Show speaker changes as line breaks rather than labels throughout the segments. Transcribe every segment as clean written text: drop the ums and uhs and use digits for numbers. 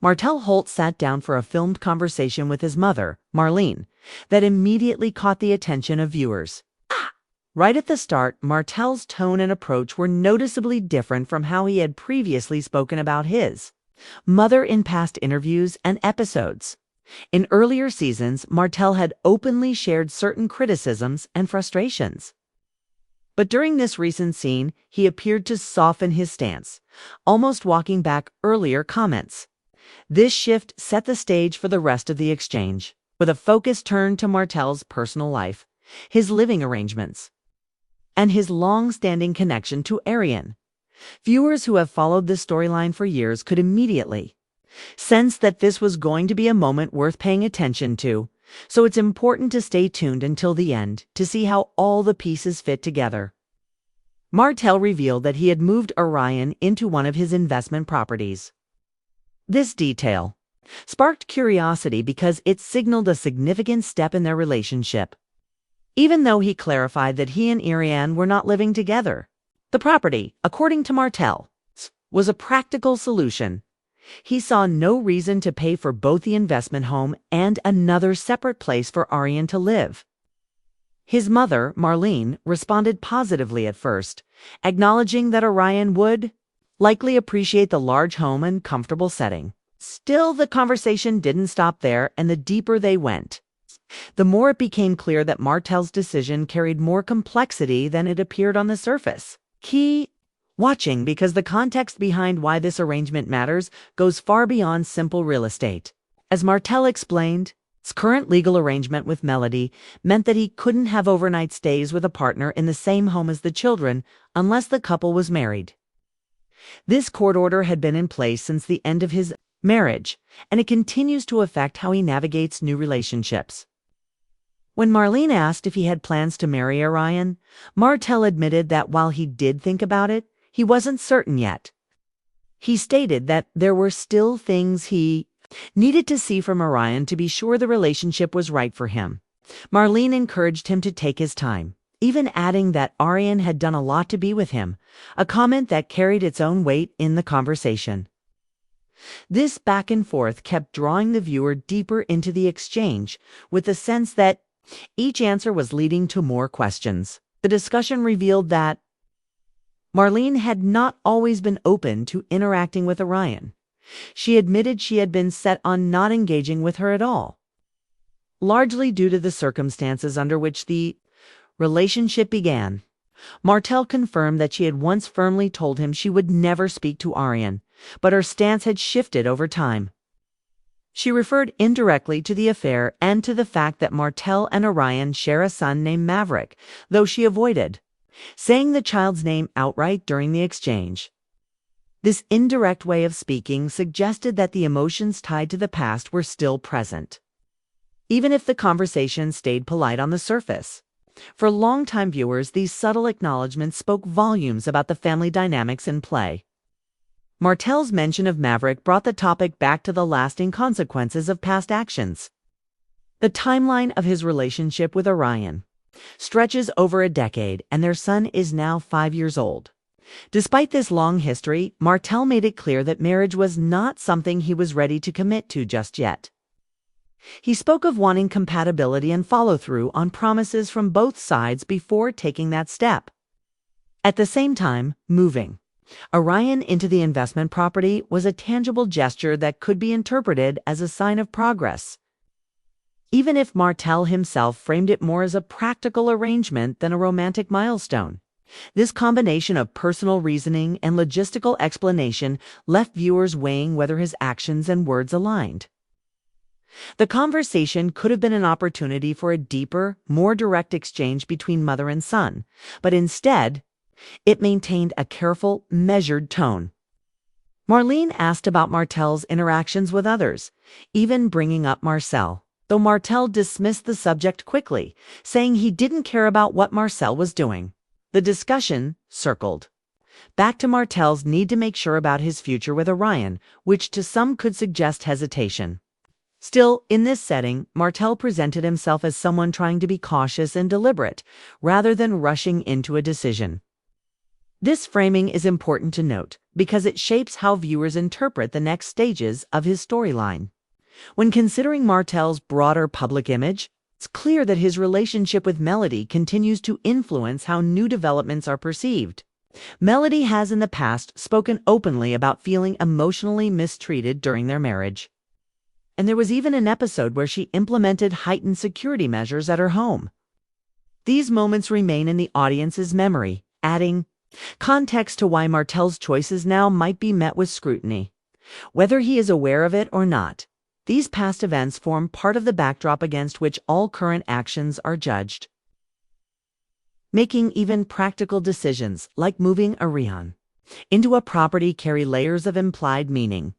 Martell Holt sat down for a filmed conversation with his mother, Marlene, that immediately caught the attention of viewers. Right at the start, Martell's tone and approach were noticeably different from how he had previously spoken about his mother in past interviews and episodes. In earlier seasons, Martell had openly shared certain criticisms and frustrations. But during this recent scene, he appeared to soften his stance, almost walking back earlier comments. This shift set the stage for the rest of the exchange, with a focus turned to Martell's personal life, his living arrangements, and his long-standing connection to Arion. Viewers who have followed this storyline for years could immediately sense that this was going to be a moment worth paying attention to, so it's important to stay tuned until the end to see how all the pieces fit together. Martell revealed that he had moved Arion into one of his investment properties. This detail sparked curiosity because it signaled a significant step in their relationship. Even though he clarified that he and Arion were not living together, the property, according to Martell, was a practical solution. He saw no reason to pay for both the investment home and another separate place for Arion to live. His mother, Marlene, responded positively at first, acknowledging that Arion would likely appreciate the large home and comfortable setting. Still, the conversation didn't stop there, and the deeper they went, the more it became clear that Martell's decision carried more complexity than it appeared on the surface. Key watching because the context behind why this arrangement matters goes far beyond simple real estate. As Martell explained, his current legal arrangement with Melody meant that he couldn't have overnight stays with a partner in the same home as the children unless the couple was married. This court order had been in place since the end of his marriage, and it continues to affect how he navigates new relationships. When Marlene asked if he had plans to marry Arion, Martell admitted that while he did think about it, he wasn't certain yet. He stated that there were still things he needed to see from Arion to be sure the relationship was right for him. Marlene encouraged him to take his time, even adding that Arion had done a lot to be with him, a comment that carried its own weight in the conversation. This back and forth kept drawing the viewer deeper into the exchange, with the sense that each answer was leading to more questions. The discussion revealed that Marlene had not always been open to interacting with Arion. She admitted she had been set on not engaging with her at all, largely due to the circumstances under which the relationship began. Martell confirmed that she had once firmly told him she would never speak to Arion, but her stance had shifted over time. She referred indirectly to the affair and to the fact that Martell and Arion share a son named Maverick, though she avoided saying the child's name outright during the exchange. This indirect way of speaking suggested that the emotions tied to the past were still present, even if the conversation stayed polite on the surface. For longtime viewers, these subtle acknowledgments spoke volumes about the family dynamics in play. Martell's mention of Maverick brought the topic back to the lasting consequences of past actions. The timeline of his relationship with Arion stretches over a decade, and their son is now 5 years old. Despite this long history, Martell made it clear that marriage was not something he was ready to commit to just yet. He spoke of wanting compatibility and follow-through on promises from both sides before taking that step. At the same time, moving Arion into the investment property was a tangible gesture that could be interpreted as a sign of progress, even if Martell himself framed it more as a practical arrangement than a romantic milestone. This combination of personal reasoning and logistical explanation left viewers weighing whether his actions and words aligned. The conversation could have been an opportunity for a deeper, more direct exchange between mother and son, but instead, it maintained a careful, measured tone. Marlene asked about Martell's interactions with others, even bringing up Marcel, though Martell dismissed the subject quickly, saying he didn't care about what Marcel was doing. The discussion circled back to Martell's need to make sure about his future with Arion, which to some could suggest hesitation. Still, in this setting, Martell presented himself as someone trying to be cautious and deliberate, rather than rushing into a decision. This framing is important to note because it shapes how viewers interpret the next stages of his storyline. When considering Martell's broader public image, it's clear that his relationship with Melody continues to influence how new developments are perceived. Melody has in the past spoken openly about feeling emotionally mistreated during their marriage. And there was even an episode where she implemented heightened security measures at her home. These moments remain in the audience's memory, adding context to why Martell's choices now might be met with scrutiny. Whether he is aware of it or not, these past events form part of the backdrop against which all current actions are judged. Making even practical decisions, like moving Arion into a property, carry layers of implied meaning.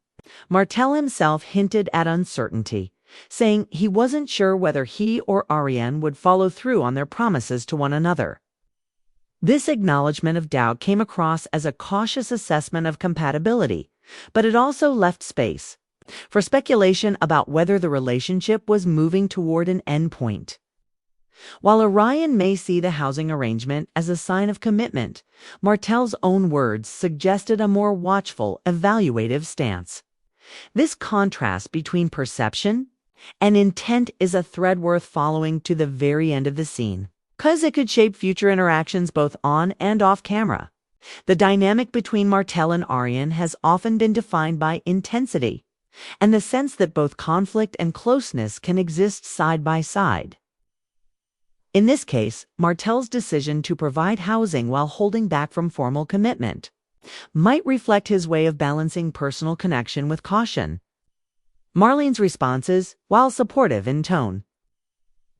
Martell himself hinted at uncertainty, saying he wasn't sure whether he or Arion would follow through on their promises to one another. This acknowledgement of doubt came across as a cautious assessment of compatibility, but it also left space for speculation about whether the relationship was moving toward an endpoint. While Arion may see the housing arrangement as a sign of commitment, Martell's own words suggested a more watchful, evaluative stance. This contrast between perception and intent is a thread worth following to the very end of the scene, because it could shape future interactions both on and off camera. The dynamic between Martell and Arion has often been defined by intensity, and the sense that both conflict and closeness can exist side by side. In this case, Martell's decision to provide housing while holding back from formal commitment might reflect his way of balancing personal connection with caution. Marlene's responses, while supportive in tone,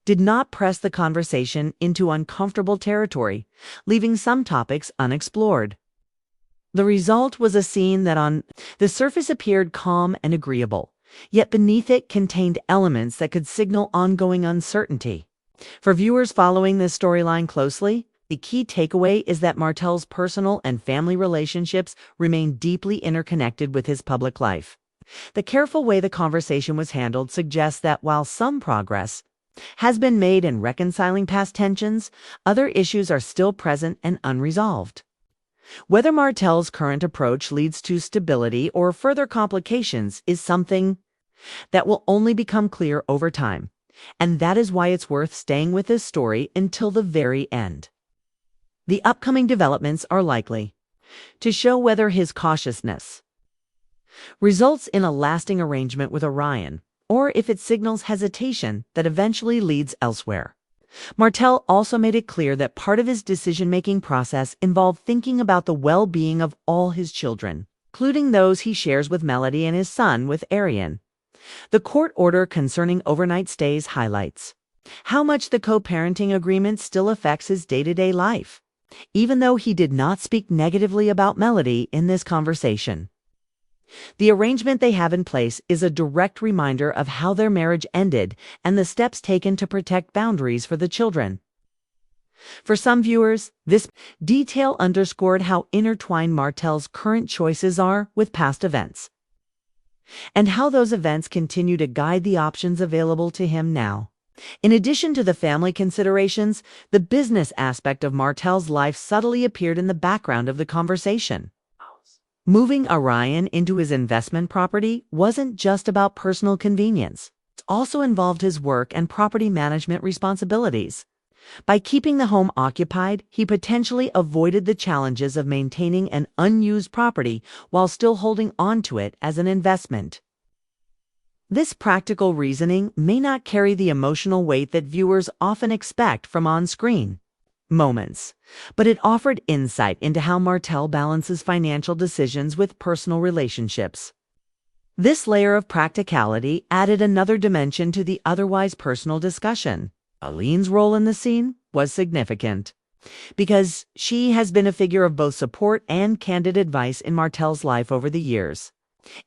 did not press the conversation into uncomfortable territory, leaving some topics unexplored. The result was a scene that on the surface appeared calm and agreeable, yet beneath it contained elements that could signal ongoing uncertainty. For viewers following this storyline closely, the key takeaway is that Martell's personal and family relationships remain deeply interconnected with his public life. The careful way the conversation was handled suggests that while some progress has been made in reconciling past tensions, other issues are still present and unresolved. Whether Martell's current approach leads to stability or further complications is something that will only become clear over time. And that is why it's worth staying with this story until the very end. The upcoming developments are likely to show whether his cautiousness results in a lasting arrangement with Arion, or if it signals hesitation that eventually leads elsewhere. Martell also made it clear that part of his decision-making process involved thinking about the well-being of all his children, including those he shares with Melody and his son with Arion. The court order concerning overnight stays highlights how much the co-parenting agreement still affects his day-to-day life, even though he did not speak negatively about Melody in this conversation. The arrangement they have in place is a direct reminder of how their marriage ended and the steps taken to protect boundaries for the children. For some viewers, this detail underscored how intertwined Martell's current choices are with past events, and how those events continue to guide the options available to him now. In addition to the family considerations, the business aspect of Martell's life subtly appeared in the background of the conversation. Moving Arion into his investment property wasn't just about personal convenience. It also involved his work and property management responsibilities. By keeping the home occupied, he potentially avoided the challenges of maintaining an unused property while still holding on to it as an investment. This practical reasoning may not carry the emotional weight that viewers often expect from on-screen moments, but it offered insight into how Martell balances financial decisions with personal relationships. This layer of practicality added another dimension to the otherwise personal discussion. Aline's role in the scene was significant because she has been a figure of both support and candid advice in Martell's life over the years.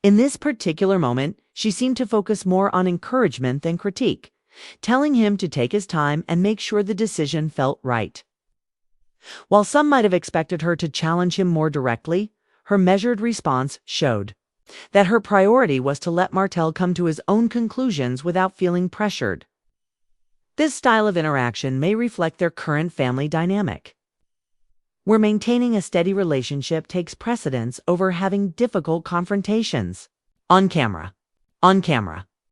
In this particular moment, she seemed to focus more on encouragement than critique, telling him to take his time and make sure the decision felt right. While some might have expected her to challenge him more directly, her measured response showed that her priority was to let Martell come to his own conclusions without feeling pressured. This style of interaction may reflect their current family dynamic, where maintaining a steady relationship takes precedence over having difficult confrontations. On camera. On camera.